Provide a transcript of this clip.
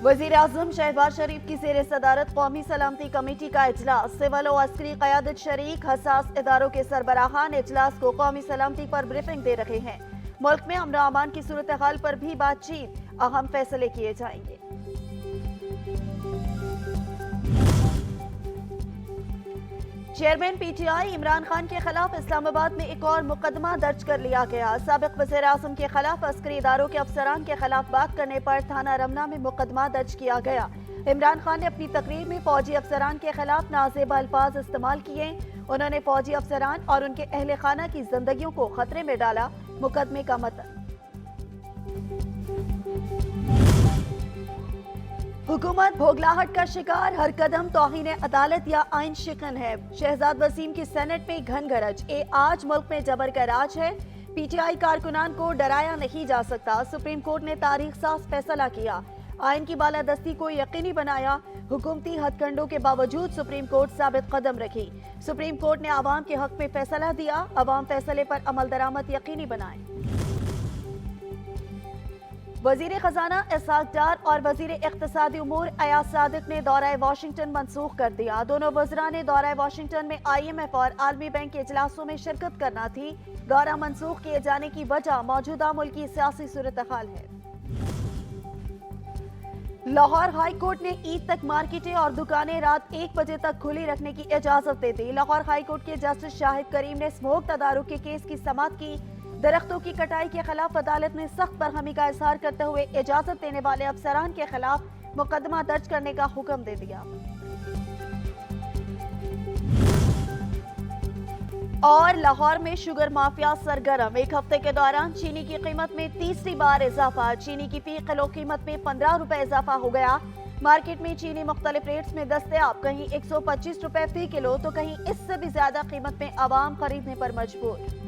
वजीर आजम शहबाज शरीफ की जेर सदारत कौमी सलामती कमेटी का इजलास। सिविल और अस्करी क़यादत शरीक हसास इदारों के सरबराहान इजलास को कौमी सलामती पर ब्रीफिंग दे रहे हैं। मुल्क में अमन अमान की सूरत हाल पर भी बातचीत, अहम फैसले किए जाएंगे। चेयरमैन पीटीआई इमरान खान के खिलाफ इस्लामाबाद में एक और मुकदमा दर्ज कर लिया गया। साबिक वज़ीर आज़म के खिलाफ अस्करी इदारों के अफसरान के खिलाफ बात करने पर थाना रमना में मुकदमा दर्ज किया गया। इमरान खान ने अपनी तकरीर में फौजी अफसरान के खिलाफ नाजेब अल्फाज इस्तेमाल किए। उन्होंने फौजी अफसरान और उनके अहले खाना की जिंदगियों को खतरे में डाला। मुकदमे का मतन। हुकूमत भोगलाहट का शिकार, हर कदम तौहीन अदालत या आइन शिकन है। शहजाद वसीम की सेनेट में घन गरज, आज मुल्क में जबर का राज है। पीटीआई कारकुनान को डराया नहीं जा सकता। सुप्रीम कोर्ट ने तारीख साज फैसला किया। आइन की बालादस्ती को यकीनी बनाया। हुकूमती हथकंडों के बावजूद सुप्रीम कोर्ट साबित कदम रखी। सुप्रीम कोर्ट ने आवाम के हक में फैसला दिया। अवाम फैसले पर अमल दरामद यकीनी बनाए। वजीर खजाना इसहाक डार और वजीर इख्तिसादी उमूर अयाज सादिक ने दौरा वाशिंगटन मनसूख कर दिया। दोनों वज़रा ने दौरा वाशिंगटन में IMF और आलमी बैंक के इजलासों में शिरकत करना थी। दौरा मनसूख किए जाने की वजह मौजूदा मुल्की सियासी सूरत हाल है। लाहौर हाई कोर्ट ने ईद तक मार्केटें और दुकानें रात 1 बजे तक खुली रखने की इजाजत दे दी। लाहौर हाई कोर्ट के जस्टिस शाहिद करीम ने स्मोक तदारुक के केस की समाअत की। दरख्तों की कटाई के खिलाफ अदालत ने सख्त बरहमी का इजहार करते हुए इजाजत देने वाले अफसरान के खिलाफ मुकदमा दर्ज करने का हुक्म दे दिया। और लाहौर में शुगर माफिया सरगर्म, एक हफ्ते के दौरान चीनी की कीमत में तीसरी बार इजाफा। चीनी की फी किलो कीमत में 15 रुपए इजाफा हो गया। मार्केट में चीनी मुख्तलिफ रेट्स में दस्तयाब, कहीं 125 रुपए फी किलो तो कहीं इससे भी ज्यादा कीमत में आवाम खरीदने पर मजबूर।